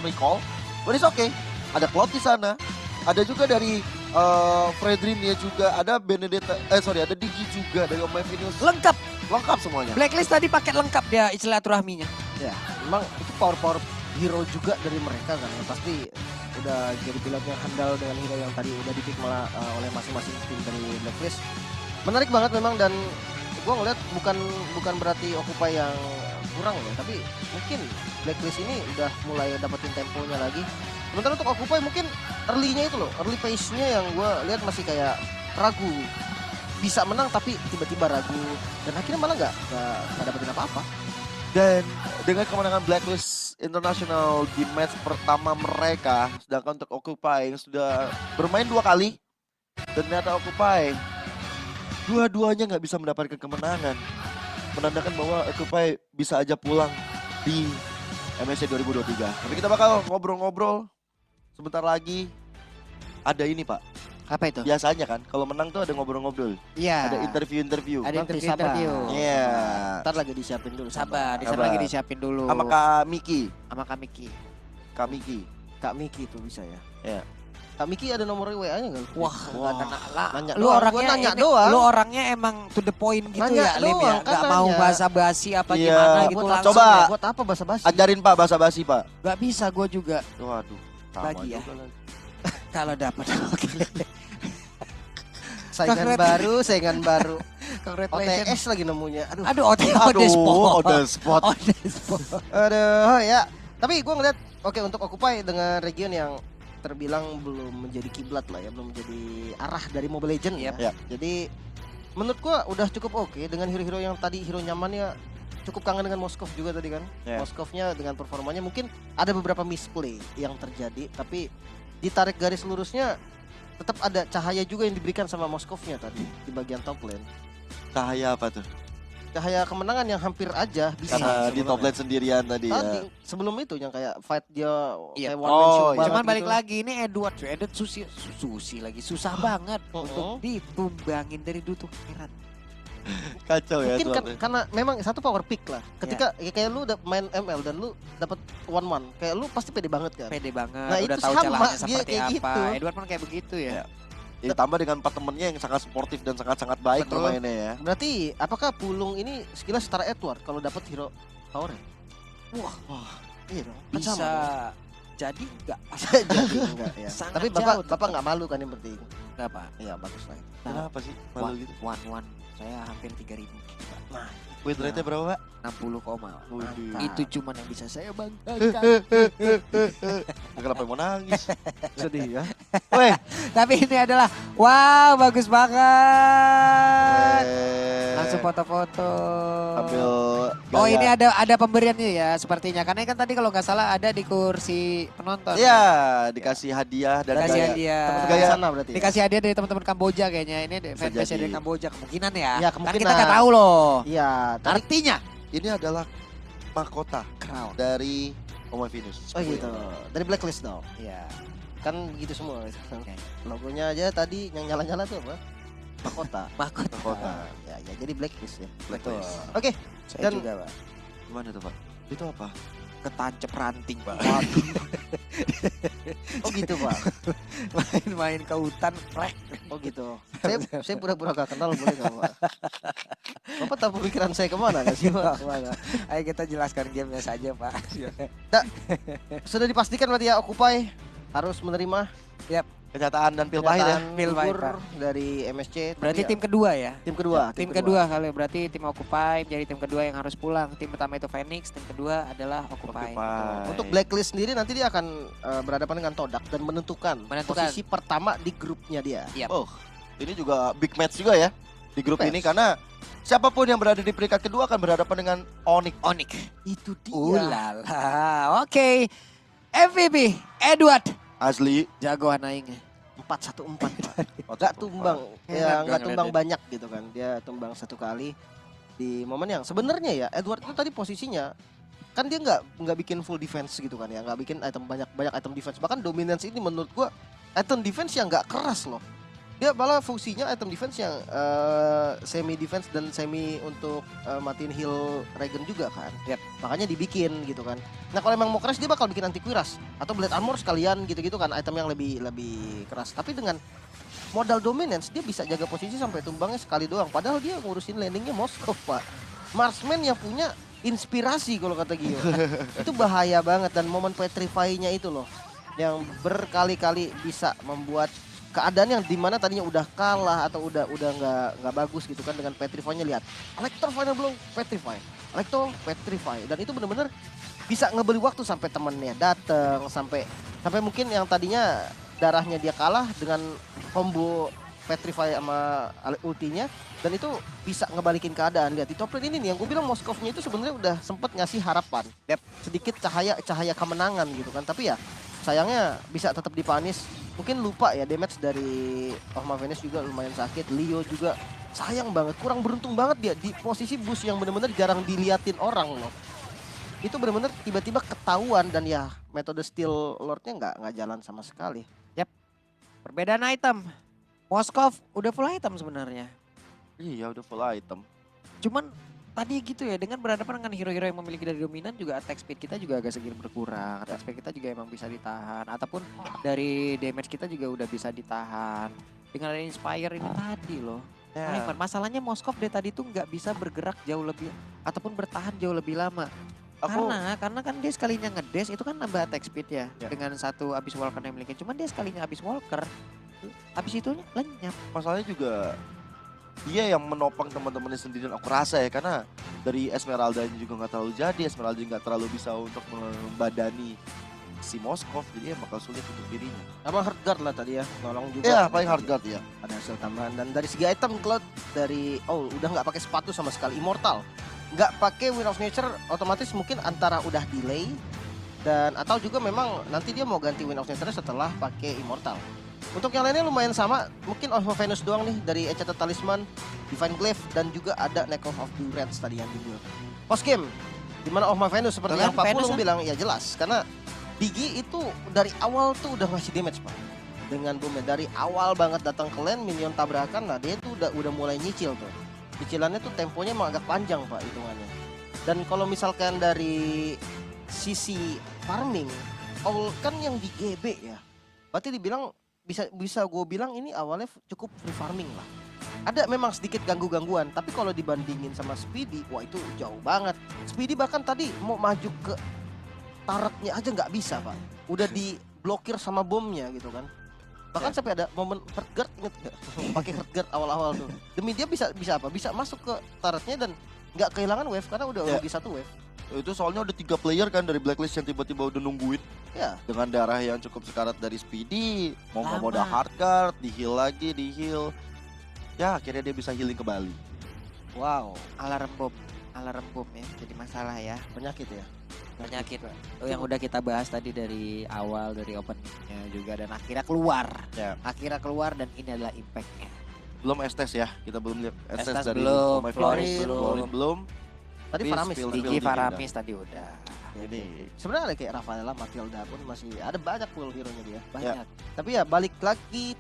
recall, but it's okay. Ada Cloud di sana, ada juga dari Fredrinia juga, ada Benedetta, ada Digi juga dari Om Venus. Lengkap semuanya. Blacklist tadi paket lengkap dia silaturahminya. Ya, memang itu power hero juga dari mereka kan. Yang pasti udah jadi pilot yang handal dengan hero yang tadi udah dipick malah oleh masing-masing tim dari Blacklist. Menarik banget memang, dan gua ngeliat bukan berarti Occupy yang kurang ya, tapi mungkin Blacklist ini udah mulai dapetin temponya lagi. Sementara untuk Occupy mungkin early-nya itu loh, early pace-nya yang gue lihat masih kayak ragu. Bisa menang tapi tiba-tiba ragu. Dan akhirnya malah nggak dapetin apa-apa. Dan dengan kemenangan Blacklist International di match pertama mereka, sedangkan untuk Occupy yang sudah bermain 2 kali, dan ternyata Occupy dua-duanya nggak bisa mendapatkan kemenangan, menandakan bahwa Occupy bisa aja pulang di MSC 2023. Tapi kita bakal ngobrol-ngobrol sebentar lagi. Ada ini Pak, Apa itu? biasanya kan kalau menang tuh ada ngobrol-ngobrol, Iya. ada interview-interview. Ada Nanti interview. Iya. Ntar lagi disiapin dulu. Sabar, di sana Sabar. lagi disiapin dulu. Sama Kak Miki. Sama Kak Miki. Kak Miki. Kak Miki tuh bisa ya. Iya. Kak Miki ada nomor WA-nya nggak? Wah, Nanya lu doang, orangnya gua nanya ini- doang. Lu orangnya emang to the point gitu Nanya ya, Lim ya. doang, kan Gak mau nanya. basa-basi apa Iya. gimana gitu Buat langsung. Coba. Ya. Buat apa basa-basi? Ajarin Pak bahasa basi Pak. Gak bisa gue juga Waduh. Sama Bagi ya. juga lagi. kalau dapat. Oke. Saingan baru. Congratulations. OTS lagi nemunya. Aduh. Aduh, on the spot. on the spot. On the spot. Aduh, ya. Tapi gue ngeliat, oke, untuk Occupy dengan region yang terbilang belum menjadi kiblat lah ya, belum menjadi arah dari Mobile Legends ya. Yap. Jadi menurut gue udah cukup oke dengan hero-hero yang tadi hero nyamannya. Cukup kangen dengan Moskov juga tadi kan. Yeah. Moskovnya dengan performanya mungkin ada beberapa misplay yang terjadi, tapi ditarik garis lurusnya tetap ada cahaya juga yang diberikan sama Moskovnya tadi di bagian top lane. Cahaya apa tuh? Cahaya kemenangan yang hampir aja bisa Karena di sebenarnya. top lane sendirian tadi Tadi ya. sebelum itu yang kayak fight dia Iya. kayak one man show Oh, banget Cuman balik gitu. lagi ini Edward susi lagi susah banget untuk ditumbangin dari dulu tuh heran. Kacau ya. Mungkin tuh. kan, karena memang satu power pick lah. Ketika ya kayak lu main ML dan lu dapat 1-1, kayak lu pasti pede banget kan. Pede banget, Nah, udah itu tahu sama, celahnya dia seperti kayak apa. gitu. Edward kan kayak begitu ya. Ya, ditambah dengan 4 temennya yang sangat sportif dan sangat-sangat baik Betul. bermainnya ya. Berarti apakah Pulung ini skillnya setara Edward kalau dapat hero power? Wah, Iya dong. Kan bisa sama dong. jadi enggak? Jadi enggak ya. Sangat Tapi jauh bapak nggak malu kan yang penting. Enggak, Pak. Iya bagus lah. Kenapa sih malu gitu? One. Saya hampir 3.000. Nah, Win rate-nya berapa Pak? 60 koma. Waduh. Itu cuman yang bisa saya banggakan. Kenapa mau nangis? sedih ya. Weh. Tapi ini adalah wow, bagus banget. Langsung foto-foto. Ambil Oh, gaya. ini ada pemberiannya ya sepertinya. Karena kan tadi kalau nggak salah ada di kursi penonton. Iya, dikasih hadiah dan Dikasih gaya. hadiah. Teman-teman Gaya. di sana berarti. Ya? Dikasih hadiah dari teman-teman Kamboja kayaknya. Ini fanbase jadi. dari Kamboja kemungkinan ya. Ya, Karena kemungkinan. kita nggak tahu loh. Iya, tapi Artinya Ini adalah mahkota crown. dari Om Venus. oh gitu. Dari blacklist dong. Iya. Kan gitu semua. Oke. Logonya aja tadi yang nyala-nyala tuh apa? Mahkota. Mahkota. Mahkota. Ya, jadi blacklist ya. Blacklist. Betul. Oke, Saya Dan- juga, Pak. Gimana tuh Pak? Itu apa? Ketancep ranting, Pak. oh gitu Pak. Main-main ke hutan, plek. Oh gitu. Saya pura-pura gak kenal boleh gak Pak? Bapak tahu pemikiran saya kemana gak sih Pak? Mana? Ayo kita jelaskan gamenya saja, Pak. Sudah dipastikan berarti ya Occupy harus menerima Kenyataan dan pil pahit ya. kenyataan Pil pahit, gugur Pak. dari MSC. Berarti Tapi tim kedua ya? tim kedua. Tim kedua kali berarti tim Occupy menjadi tim kedua yang harus pulang. Tim pertama itu Phoenix, tim kedua adalah Occupy. Occupy. Untuk blacklist sendiri nanti dia akan berhadapan dengan Todak dan menentukan Menentukan. posisi pertama di grupnya dia. Iya. Oh, ini juga big match juga ya di grup Big ini match. karena siapapun yang berada di peringkat kedua akan berhadapan dengan Onyx. Onyx. Itu dia. Ulala. Oke. MVP Edward. Asli. Jagoan aing. 4-1-4. Gak tumbang. Ya Enak nggak gua tumbang ngeliatnya. banyak gitu kan. Dia tumbang satu kali di momen yang sebenarnya ya Edward itu tadi posisinya kan dia nggak bikin full defense gitu kan ya, nggak bikin item banyak item defense. Bahkan dominance ini menurut gua item defense yang nggak keras loh. Dia malah fungsinya item defense yang semi defense dan semi untuk matiin heal regen juga kan. Yep. Makanya dibikin gitu kan. Nah kalau emang mau keras dia bakal bikin anti kuiras atau blade armor sekalian gitu-gitu kan, item yang lebih keras. Tapi dengan modal dominance dia bisa jaga posisi sampai tumbangnya sekali doang. Padahal dia ngurusin landingnya Moskov, Pak. Marksman yang punya inspirasi kalau kata Gio. Itu bahaya banget, dan momen petrify-nya itu loh yang berkali-kali bisa membuat keadaan yang dimana tadinya udah kalah atau udah nggak bagus gitu kan, dengan petrify-nya. Lihat Elector final belum petrify, Elector petrify, dan itu bener-bener bisa ngebeli waktu sampai temennya dateng, sampai mungkin yang tadinya darahnya dia kalah dengan combo petrify sama ultinya, dan itu bisa ngebalikin keadaan. Lihat di top lane ini nih yang gue bilang Moskovnya itu sebenarnya udah sempet ngasih harapan, sedikit cahaya kemenangan gitu kan, tapi ya sayangnya bisa tetap dipanis. Mungkin lupa ya, damage dari Ohma Venus juga lumayan sakit. Leo juga sayang banget, kurang beruntung banget dia di posisi boost yang bener-bener jarang diliatin orang loh. Itu bener-bener tiba-tiba ketahuan, dan ya metode Steel Lord-nya nggak jalan sama sekali. Perbedaan item. Moskov udah full item sebenarnya. Iya udah full item. Cuman tadi gitu ya, dengan berhadapan dengan hero-hero yang memiliki dari dominan juga attack speed kita juga agak sedikit berkurang. Attack speed kita juga emang bisa ditahan. Ataupun dari damage kita juga udah bisa ditahan. Dengan ada Inspire ini tadi loh. Ivan, masalahnya Moskov dari tadi tuh nggak bisa bergerak jauh lebih ataupun bertahan jauh lebih lama. Karena kan dia sekalinya ngedes itu kan nambah attack speed ya. Dengan satu abis walker yang miliki. Cuman dia sekalinya abis walker, abis itu lenyap. Masalahnya juga dia yang menopang teman-temannya sendiri, aku rasa ya, karena dari Esmeralda juga nggak terlalu jadi, Esmeralda nggak terlalu bisa untuk membadani si Moskov, jadi ya bakal sulit untuk dirinya. Sama Heartguard lah tadi ya, nolong juga. Iya, paling Heartguard ya. Ada hasil tambahan, dan dari segi item Cloud dari udah nggak pakai sepatu sama sekali, Immortal, nggak pakai Wind of Nature, otomatis mungkin antara udah delay dan atau juga memang nanti dia mau ganti Wind of Nature setelah pakai Immortal. Untuk yang lainnya lumayan sama, mungkin Ohma Venus doang nih dari Enchanted Talisman, Divine Glaive, dan juga ada Neck of the Reds tadi yang di build. Post game, dimana Ohma Venus seperti yang Pak Pulung bilang, ya jelas, karena Digi itu dari awal tuh udah ngasih damage Pak. Dengan boomnya dari awal banget datang ke lane, minion tabrakan, nah dia tuh udah mulai nyicil tuh. Cicilannya tuh temponya emang agak panjang Pak hitungannya. Dan kalau misalkan dari sisi farming, kan yang di GB ya, berarti dibilang bisa gue bilang ini awalnya cukup free farming lah. Ada memang sedikit gangguan, tapi kalau dibandingin sama Speedy, wah itu jauh banget. Speedy bahkan tadi mau maju ke turretnya aja nggak bisa Pak, udah diblokir sama bomnya gitu kan. Bahkan sampai ada momen Heartguard, inget nggak? Pakai Heartguard awal-awal tuh, demi dia bisa apa? Bisa masuk ke turretnya dan nggak kehilangan wave karena udah rugi satu wave. Itu soalnya udah 3 player kan dari Blacklist yang tiba-tiba udah nungguin. Ya. Dengan darah yang cukup sekarat dari Speedy, mau nggak mau udah Heartguard, di heal. Ya akhirnya dia bisa healing kembali. Wow, Alarm bom ya, jadi masalah ya. penyakit ya. Penyakit yang udah kita bahas tadi dari awal, dari openingnya juga, dan akhirnya keluar dan ini adalah impactnya. Belum Estes ya, kita belum lihat Estes dari belum, My Floris Florin belum. Tadi Tapi Faramis, Digi Faramis tadi udah. Ini sebenarnya ada kayak Rafaela, Matilda pun masih ada banyak full hero-nya dia. Banyak. Tapi ya balik lagi